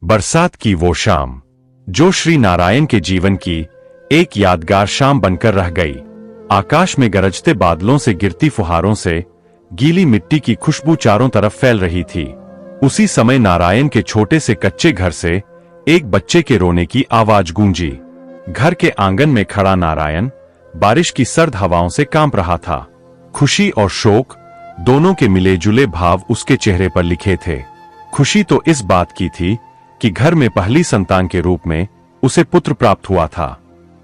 बरसात की वो शाम जो श्री नारायण के जीवन की एक यादगार शाम बनकर रह गई। आकाश में गरजते बादलों से गिरती फुहारों से गीली मिट्टी की खुशबू चारों तरफ फैल रही थी। उसी समय नारायण के छोटे से कच्चे घर से एक बच्चे के रोने की आवाज गूंजी। घर के आंगन में खड़ा नारायण बारिश की सर्द हवाओं से कांप रहा था। खुशी और शोक दोनों के मिले जुले भाव उसके चेहरे पर लिखे थे। खुशी तो इस बात की थी कि घर में पहली संतान के रूप में उसे पुत्र प्राप्त हुआ था,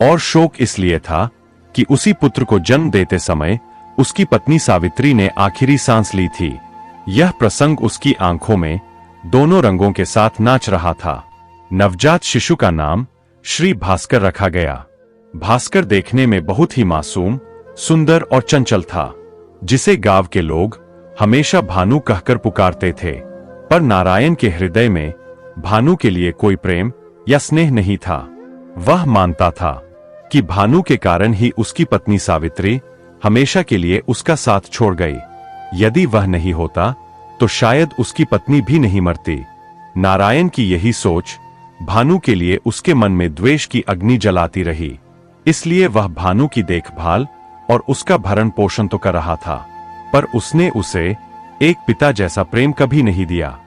और शोक इसलिए था कि उसी पुत्र को जन्म देते समय उसकी पत्नी सावित्री ने आखिरी सांस ली थी। यह प्रसंग उसकी आंखों में दोनों रंगों के साथ नाच रहा था। नवजात शिशु का नाम श्री भास्कर रखा गया। भास्कर देखने में बहुत ही मासूम, सुंदर और चंचल था, जिसे गांव के लोग हमेशा भानु कहकर पुकारते थे। पर नारायण के हृदय में भानु के लिए कोई प्रेम या स्नेह नहीं था। वह मानता था कि भानु के कारण ही उसकी पत्नी सावित्री हमेशा के लिए उसका साथ छोड़ गई। यदि वह नहीं होता तो शायद उसकी पत्नी भी नहीं मरती। नारायण की यही सोच भानु के लिए उसके मन में द्वेष की अग्नि जलाती रही। इसलिए वह भानु की देखभाल और उसका भरण पोषण तो कर रहा था, पर उसने उसे एक पिता जैसा प्रेम कभी नहीं दिया।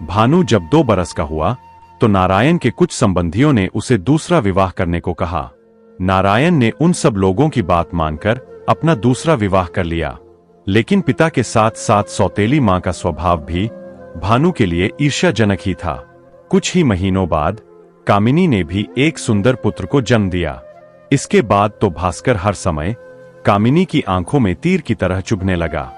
भानु जब 2 बरस का हुआ तो नारायण के कुछ संबंधियों ने उसे दूसरा विवाह करने को कहा। नारायण ने उन सब लोगों की बात मानकर अपना दूसरा विवाह कर लिया, लेकिन पिता के साथ साथ सौतेली मां का स्वभाव भी भानु के लिए ईर्ष्याजनक ही था। कुछ ही महीनों बाद कामिनी ने भी एक सुंदर पुत्र को जन्म दिया। इसके बाद तो भास्कर हर समय कामिनी की आंखों में तीर की तरह चुभने लगा।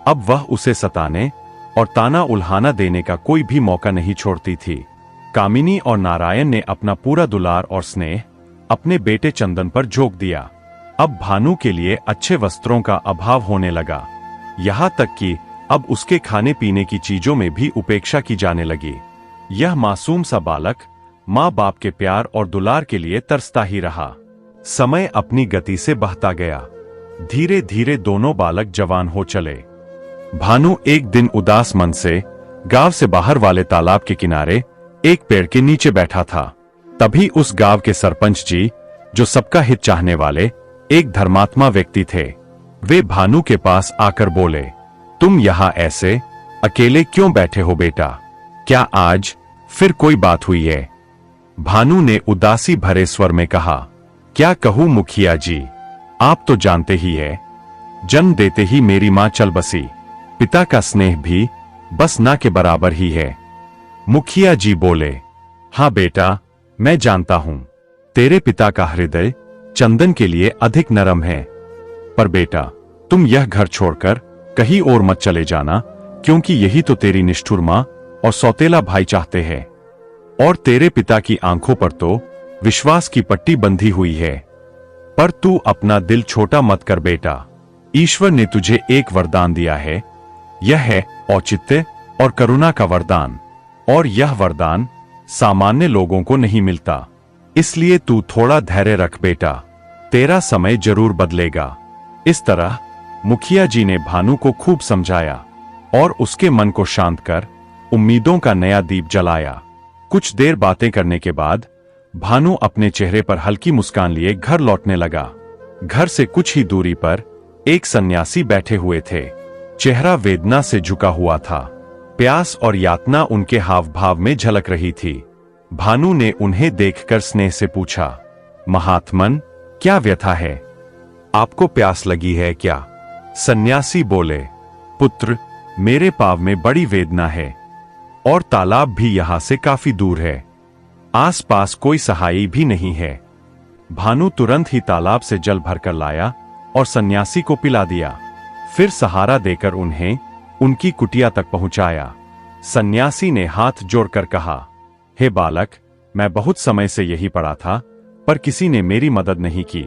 अब वह उसे सताने और ताना उल्हाना देने का कोई भी मौका नहीं छोड़ती थी। कामिनी और नारायण ने अपना पूरा दुलार और स्नेह अपने बेटे चंदन पर झोंक दिया। अब भानु के लिए अच्छे वस्त्रों का अभाव होने लगा, यहाँ तक कि अब उसके खाने पीने की चीजों में भी उपेक्षा की जाने लगी। यह मासूम सा बालक माँ बाप के प्यार और दुलार के लिए तरसता ही रहा। समय अपनी गति से बहता गया। धीरे धीरे दोनों बालक जवान हो चले। भानु एक दिन उदास मन से गांव से बाहर वाले तालाब के किनारे एक पेड़ के नीचे बैठा था। तभी उस गांव के सरपंच जी, जो सबका हित चाहने वाले एक धर्मात्मा व्यक्ति थे, वे भानु के पास आकर बोले, तुम यहाँ ऐसे अकेले क्यों बैठे हो बेटा? क्या आज फिर कोई बात हुई है? भानु ने उदासी भरे स्वर में कहा, क्या कहूं मुखिया जी, आप तो जानते ही है, जन्म देते ही मेरी मां चल बसी। पिता का स्नेह भी बस ना के बराबर ही है। मुखिया जी बोले, हाँ बेटा, मैं जानता हूं तेरे पिता का हृदय चंदन के लिए अधिक नरम है, पर बेटा तुम यह घर छोड़कर कहीं और मत चले जाना, क्योंकि यही तो तेरी निष्ठुर मां और सौतेला भाई चाहते हैं। और तेरे पिता की आंखों पर तो विश्वास की पट्टी बंधी हुई है। पर तू अपना दिल छोटा मत कर बेटा। ईश्वर ने तुझे एक वरदान दिया है, यह है औचित्य और करुणा का वरदान, और यह वरदान सामान्य लोगों को नहीं मिलता। इसलिए तू थोड़ा धैर्य रख बेटा, तेरा समय जरूर बदलेगा। इस तरह मुखिया जी ने भानु को खूब समझाया और उसके मन को शांत कर उम्मीदों का नया दीप जलाया। कुछ देर बातें करने के बाद भानु अपने चेहरे पर हल्की मुस्कान लिए घर लौटने लगा। घर से कुछ ही दूरी पर एक सन्यासी बैठे हुए थे। चेहरा वेदना से झुका हुआ था। प्यास और यातना उनके हाव भाव में झलक रही थी। भानु ने उन्हें देखकर स्नेह से पूछा, महात्मन, क्या व्यथा है? आपको प्यास लगी है क्या? सन्यासी बोले, पुत्र, मेरे पाव में बड़ी वेदना है और तालाब भी यहां से काफी दूर है। आसपास कोई सहाई भी नहीं है। भानु तुरंत ही तालाब से जल भरकर लाया और सन्यासी को पिला दिया। फिर सहारा देकर उन्हें उनकी कुटिया तक पहुंचाया। सन्यासी ने हाथ जोड़कर कहा, हे बालक, मैं बहुत समय से यही पड़ा था, पर किसी ने मेरी मदद नहीं की।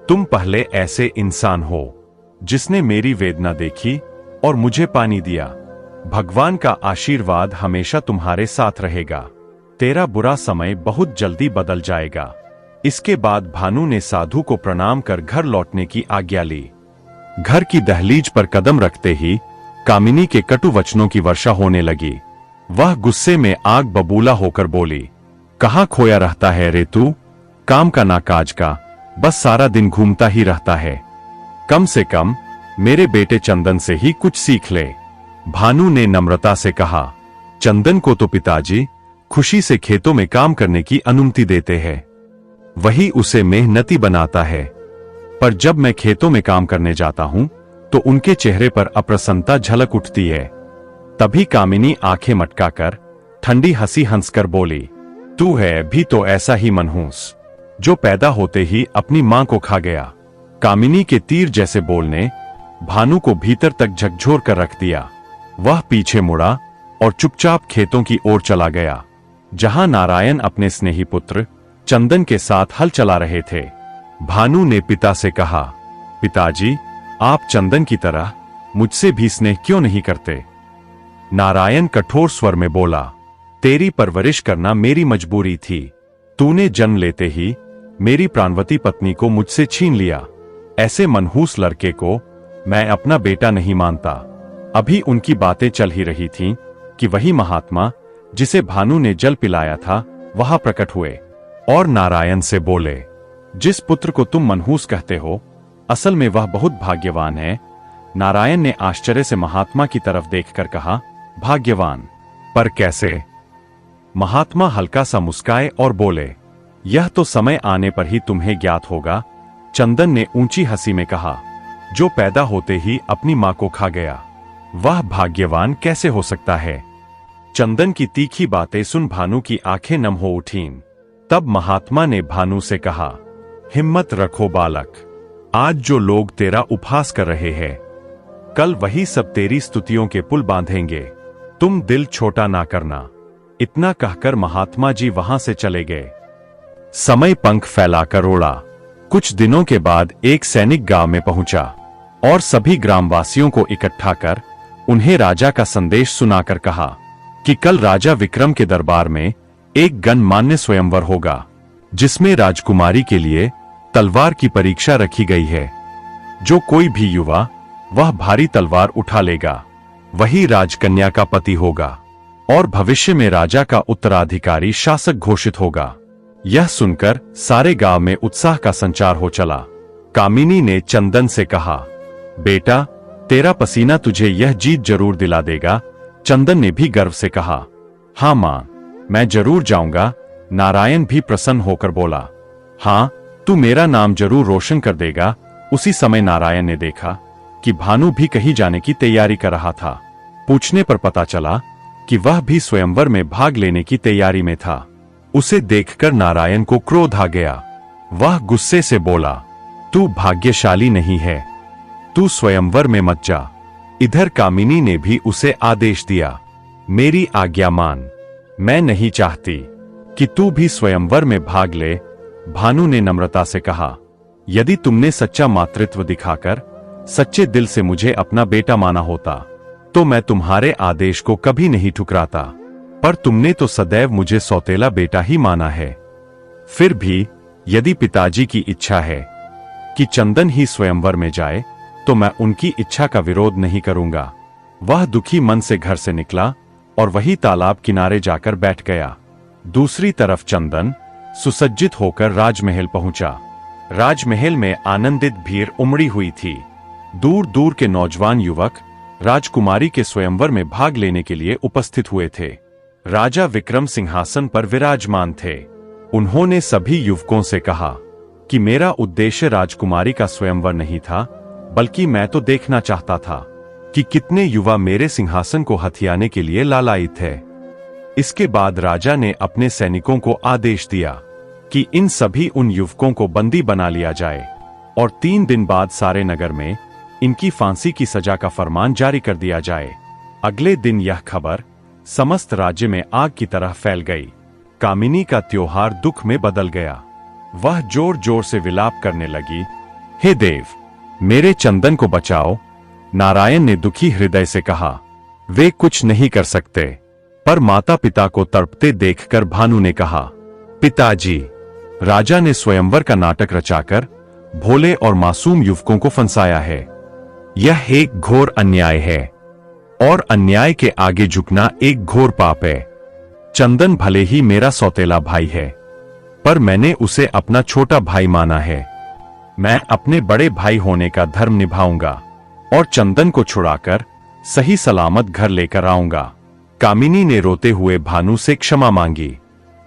तुम पहले ऐसे इंसान हो जिसने मेरी वेदना देखी और मुझे पानी दिया। भगवान का आशीर्वाद हमेशा तुम्हारे साथ रहेगा। तेरा बुरा समय बहुत जल्दी बदल जाएगा। इसके बाद भानु ने साधु को प्रणाम कर घर लौटने की आज्ञा ली। घर की दहलीज पर कदम रखते ही कामिनी के कटु वचनों की वर्षा होने लगी। वह गुस्से में आग बबूला होकर बोली, कहाँ खोया रहता है रे तू, काम का ना काज का, बस सारा दिन घूमता ही रहता है। कम से कम मेरे बेटे चंदन से ही कुछ सीख ले। भानु ने नम्रता से कहा। चंदन को तो पिताजी खुशी से खेतों में काम करने की अनुमति देते हैं, वही उसे मेहनती बनाता है। पर जब मैं खेतों में काम करने जाता हूं तो उनके चेहरे पर अप्रसन्नता झलक उठती है। तभी कामिनी आंखें मटकाकर ठंडी हंसी हंसकर बोली, तू है भी तो ऐसा ही मनहूस, जो पैदा होते ही अपनी मां को खा गया। कामिनी के तीर जैसे बोलने भानु को भीतर तक झकझोर कर रख दिया। वह पीछे मुड़ा और चुपचाप खेतों की ओर चला गया, जहां नारायण अपने स्नेही पुत्र चंदन के साथ हल चला रहे थे। भानु ने पिता से कहा, पिताजी, आप चंदन की तरह मुझसे भी स्नेह क्यों नहीं करते? नारायण कठोर स्वर में बोला, तेरी परवरिश करना मेरी मजबूरी थी। तूने जन्म लेते ही मेरी प्राणवती पत्नी को मुझसे छीन लिया। ऐसे मनहूस लड़के को मैं अपना बेटा नहीं मानता। अभी उनकी बातें चल ही रही थीं कि वही महात्मा जिसे भानु ने जल पिलाया था वहां प्रकट हुए और नारायण से बोले, जिस पुत्र को तुम मनहूस कहते हो, असल में वह बहुत भाग्यवान है। नारायण ने आश्चर्य से महात्मा की तरफ देखकर कहा, भाग्यवान? पर कैसे? महात्मा हल्का सा मुस्काए और बोले, यह तो समय आने पर ही तुम्हें ज्ञात होगा। चंदन ने ऊंची हंसी में कहा, जो पैदा होते ही अपनी मां को खा गया, वह भाग्यवान कैसे हो सकता है? चंदन की तीखी बातें सुन भानु की आंखें नम हो उठीं। तब महात्मा ने भानु से कहा, हिम्मत रखो बालक, आज जो लोग तेरा उपहास कर रहे हैं, कल वही सब तेरी स्तुतियों के पुल बांधेंगे। तुम दिल छोटा ना करना। इतना कहकर महात्मा जी वहां से चले गए। समय पंख फैलाकर उड़ा। कुछ दिनों के बाद एक सैनिक गांव में पहुंचा और सभी ग्रामवासियों को इकट्ठा कर उन्हें राजा का संदेश सुनाकर कहा कि कल राजा विक्रम के दरबार में एक गणमान्य स्वयंवर होगा, जिसमें राजकुमारी के लिए तलवार की परीक्षा रखी गई है। जो कोई भी युवा वह भारी तलवार उठा लेगा, वही राजकन्या का पति होगा और भविष्य में राजा का उत्तराधिकारी शासक घोषित होगा। यह सुनकर सारे गांव में उत्साह का संचार हो चला। कामिनी ने चंदन से कहा, बेटा, तेरा पसीना तुझे यह जीत जरूर दिला देगा। चंदन ने भी गर्व से कहा, हाँ मां, मैं जरूर जाऊंगा। नारायण भी प्रसन्न होकर बोला, हाँ, तू मेरा नाम जरूर रोशन कर देगा। उसी समय नारायण ने देखा कि भानु भी कहीं जाने की तैयारी कर रहा था। पूछने पर पता चला कि वह भी स्वयंवर में भाग लेने की तैयारी में था। उसे देखकर नारायण को क्रोध आ गया। वह गुस्से से बोला, तू भाग्यशाली नहीं है, तू स्वयंवर में मत जा। इधर कामिनी ने भी उसे आदेश दिया, मेरी आज्ञा मान, मैं नहीं चाहती कि तू भी स्वयंवर में भाग ले। भानु ने नम्रता से कहा, यदि तुमने सच्चा मातृत्व दिखाकर सच्चे दिल से मुझे अपना बेटा माना होता तो मैं तुम्हारे आदेश को कभी नहीं ठुकराता, पर तुमने तो सदैव मुझे सौतेला बेटा ही माना है। फिर भी यदि पिताजी की इच्छा है कि चंदन ही स्वयंवर में जाए तो मैं उनकी इच्छा का विरोध नहीं करूंगा। वह दुखी मन से घर से निकला और वही तालाब किनारे जाकर बैठ गया। दूसरी तरफ चंदन सुसज्जित होकर राजमहल पहुंचा। राजमहल में आनंदित भीड़ उमड़ी हुई थी। दूर दूर के नौजवान युवक राजकुमारी के स्वयंवर में भाग लेने के लिए उपस्थित हुए थे। राजा विक्रम सिंहासन पर विराजमान थे। उन्होंने सभी युवकों से कहा कि मेरा उद्देश्य राजकुमारी का स्वयंवर नहीं था, बल्कि मैं तो देखना चाहता था कि कितने युवा मेरे सिंहासन को हथियाने के लिए लालायित है। इसके बाद राजा ने अपने सैनिकों को आदेश दिया कि इन सभी उन युवकों को बंदी बना लिया जाए और 3 दिन बाद सारे नगर में इनकी फांसी की सजा का फरमान जारी कर दिया जाए। अगले दिन यह खबर समस्त राज्य में आग की तरह फैल गई। कामिनी का त्योहार दुख में बदल गया। वह जोर जोर से विलाप करने लगी, हे देव, मेरे चंदन को बचाओ। नारायण ने दुखी हृदय से कहा, वे कुछ नहीं कर सकते। पर माता पिता को तड़पते देखकर भानु ने कहा, पिताजी, राजा ने स्वयंवर का नाटक रचाकर भोले और मासूम युवकों को फंसाया है। यह एक घोर अन्याय है और अन्याय के आगे झुकना एक घोर पाप है। चंदन भले ही मेरा सौतेला भाई है, पर मैंने उसे अपना छोटा भाई माना है। मैं अपने बड़े भाई होने का धर्म निभाऊंगा और चंदन को छुड़ाकर सही सलामत घर लेकर आऊंगा। कामिनी ने रोते हुए भानु से क्षमा मांगी।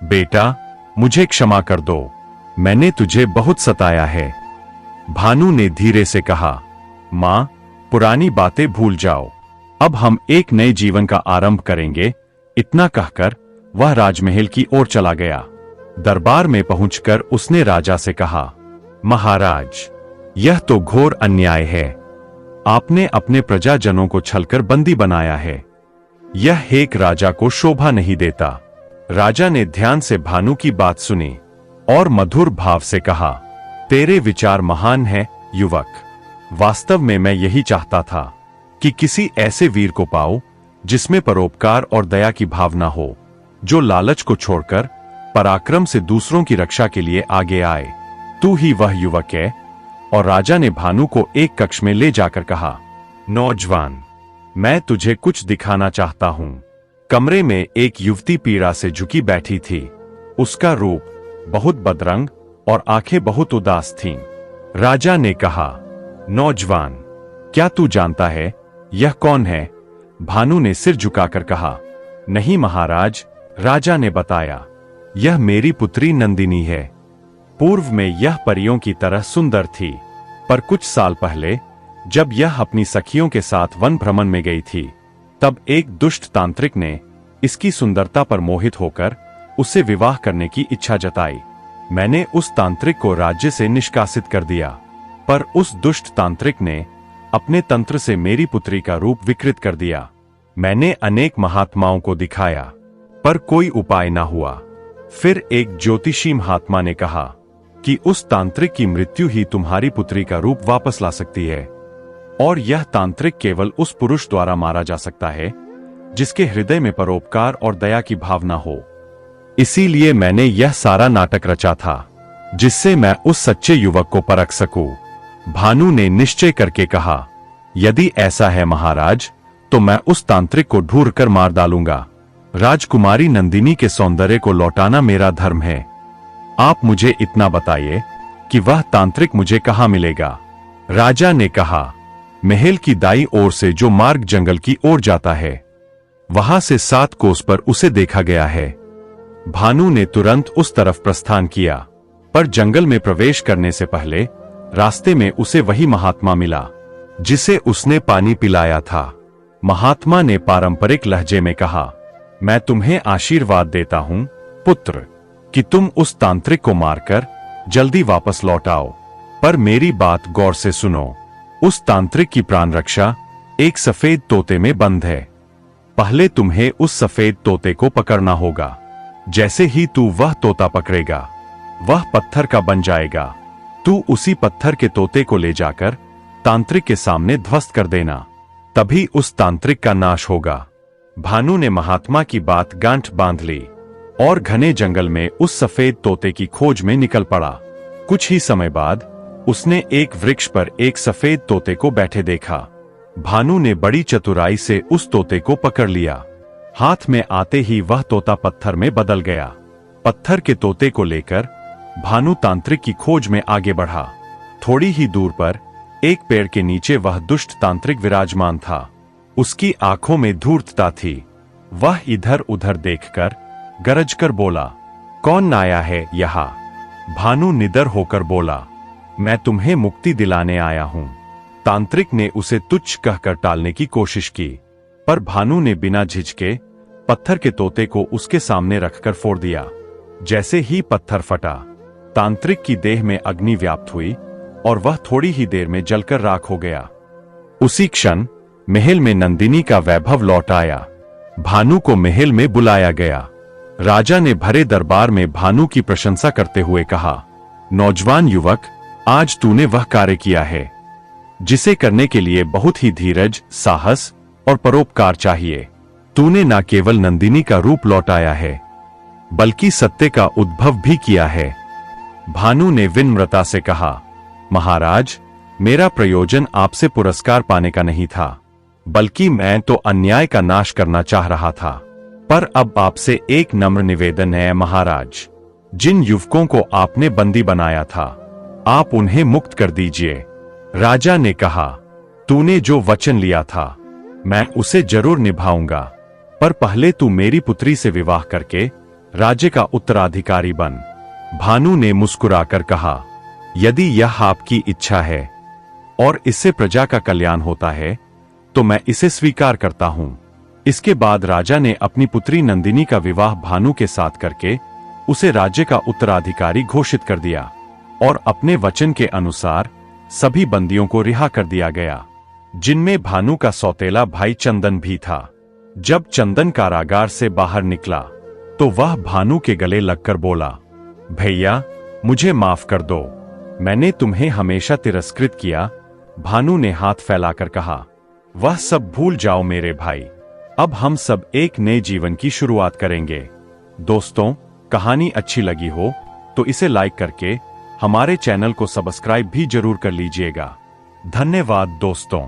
बेटा, मुझे क्षमा कर दो, मैंने तुझे बहुत सताया है। भानु ने धीरे से कहा, मां, पुरानी बातें भूल जाओ, अब हम एक नए जीवन का आरंभ करेंगे। इतना कहकर वह राजमहल की ओर चला गया। दरबार में पहुंचकर उसने राजा से कहा, महाराज, यह तो घोर अन्याय है। आपने अपने प्रजाजनों को छलकर बंदी बनाया है। यह एक राजा को शोभा नहीं देता। राजा ने ध्यान से भानु की बात सुनी और मधुर भाव से कहा, तेरे विचार महान हैं, युवक। वास्तव में मैं यही चाहता था कि किसी ऐसे वीर को पाऊं जिसमें परोपकार और दया की भावना हो, जो लालच को छोड़कर पराक्रम से दूसरों की रक्षा के लिए आगे आए। तू ही वह युवक है। और राजा ने भानु को एक कक्ष में ले जाकर कहा, नौजवान, मैं तुझे कुछ दिखाना चाहता हूं। कमरे में एक युवती पीड़ा से झुकी बैठी थी। उसका रूप बहुत बदरंग और आंखें बहुत उदास थीं। राजा ने कहा, नौजवान, क्या तू जानता है यह कौन है? भानु ने सिर झुकाकर कहा, नहीं महाराज। राजा ने बताया, यह मेरी पुत्री नंदिनी है। पूर्व में यह परियों की तरह सुंदर थी, पर कुछ साल पहले जब यह अपनी सखियों के साथ वन भ्रमण में गई थी, तब एक दुष्ट तांत्रिक ने इसकी सुंदरता पर मोहित होकर उससे विवाह करने की इच्छा जताई। मैंने उस तांत्रिक को राज्य से निष्कासित कर दिया, पर उस दुष्ट तांत्रिक ने अपने तंत्र से मेरी पुत्री का रूप विकृत कर दिया। मैंने अनेक महात्माओं को दिखाया, पर कोई उपाय न हुआ। फिर एक ज्योतिषी महात्मा ने कहा कि उस तांत्रिक की मृत्यु ही तुम्हारी पुत्री का रूप वापस ला सकती है, और यह तांत्रिक केवल उस पुरुष द्वारा मारा जा सकता है जिसके हृदय में परोपकार और दया की भावना हो। इसीलिए मैंने यह सारा नाटक रचा था, जिससे मैं उस सच्चे युवक को परख सकूं। भानु ने निश्चय करके कहा, यदि ऐसा है महाराज, तो मैं उस तांत्रिक को ढूंढ कर मार डालूंगा। राजकुमारी नंदिनी के सौंदर्य को लौटाना मेरा धर्म है। आप मुझे इतना बताइए कि वह तांत्रिक मुझे कहां मिलेगा? राजा ने कहा, महल की दाईं ओर से जो मार्ग जंगल की ओर जाता है, वहां से 7 कोस पर उसे देखा गया है। भानु ने तुरंत उस तरफ प्रस्थान किया, पर जंगल में प्रवेश करने से पहले रास्ते में उसे वही महात्मा मिला जिसे उसने पानी पिलाया था। महात्मा ने पारंपरिक लहजे में कहा, मैं तुम्हें आशीर्वाद देता हूं पुत्र, कि तुम उस तांत्रिक को मारकर जल्दी वापस लौट आओ। पर मेरी बात गौर से सुनो। उस तांत्रिक की प्राण रक्षा एक सफेद तोते में बंद है। पहले तुम्हें उस सफेद तोते को पकड़ना होगा। जैसे ही तू वह तोता पकड़ेगा, वह पत्थर का बन जाएगा। तू उसी पत्थर के तोते को ले जाकर तांत्रिक के सामने ध्वस्त कर देना, तभी उस तांत्रिक का नाश होगा। भानु ने महात्मा की बात गांठ बांध ली और घने जंगल में उस सफेद तोते की खोज में निकल पड़ा। कुछ ही समय बाद उसने एक वृक्ष पर एक सफेद तोते को बैठे देखा। भानु ने बड़ी चतुराई से उस तोते को पकड़ लिया। हाथ में आते ही वह तोता पत्थर में बदल गया। पत्थर के तोते को लेकर भानु तांत्रिक की खोज में आगे बढ़ा। थोड़ी ही दूर पर एक पेड़ के नीचे वह दुष्ट तांत्रिक विराजमान था। उसकी आंखों में धूर्तता थी। वह इधर उधर देखकर गरजकर बोला, कौन आया है यहाँ? भानु निडर होकर बोला, मैं तुम्हें मुक्ति दिलाने आया हूं। तांत्रिक ने उसे तुच्छ कहकर टालने की कोशिश की, पर भानु ने बिना झिझके पत्थर के तोते को उसके सामने रखकर फोड़ दिया। जैसे ही पत्थर फटा, तांत्रिक की देह में अग्नि व्याप्त हुई और वह थोड़ी ही देर में जलकर राख हो गया। उसी क्षण महल में नंदिनी का वैभव लौट आया। भानु को महल में बुलाया गया। राजा ने भरे दरबार में भानु की प्रशंसा करते हुए कहा, नौजवान युवक, आज तूने वह कार्य किया है जिसे करने के लिए बहुत ही धीरज, साहस और परोपकार चाहिए। तूने न केवल नंदिनी का रूप लौटाया है, बल्कि सत्य का उद्भव भी किया है। भानु ने विनम्रता से कहा, महाराज, मेरा प्रयोजन आपसे पुरस्कार पाने का नहीं था, बल्कि मैं तो अन्याय का नाश करना चाह रहा था। पर अब आपसे एक नम्र निवेदन है महाराज। जिन युवकों को आपने बंदी बनाया था, आप उन्हें मुक्त कर दीजिए। राजा ने कहा, तूने जो वचन लिया था मैं उसे जरूर निभाऊंगा, पर पहले तू मेरी पुत्री से विवाह करके राज्य का उत्तराधिकारी बन। भानु ने मुस्कुराकर कहा, यदि यह आपकी इच्छा है और इससे प्रजा का कल्याण होता है तो मैं इसे स्वीकार करता हूं। इसके बाद राजा ने अपनी पुत्री नंदिनी का विवाह भानु के साथ करके उसे राज्य का उत्तराधिकारी घोषित कर दिया और अपने वचन के अनुसार सभी बंदियों को रिहा कर दिया गया, जिनमें भानु का सौतेला भाई चंदन भी था। जब चंदन कारागार से बाहर निकला तो वह भानु के गले लगकर बोला, भैया मुझे माफ कर दो, मैंने तुम्हें हमेशा तिरस्कृत किया। भानु ने हाथ फैलाकर कहा, वह सब भूल जाओ मेरे भाई, अब हम सब एक नए जीवन की शुरुआत करेंगे। दोस्तों, कहानी अच्छी लगी हो तो इसे लाइक करके हमारे चैनल को सब्सक्राइब भी जरूर कर लीजिएगा। धन्यवाद दोस्तों।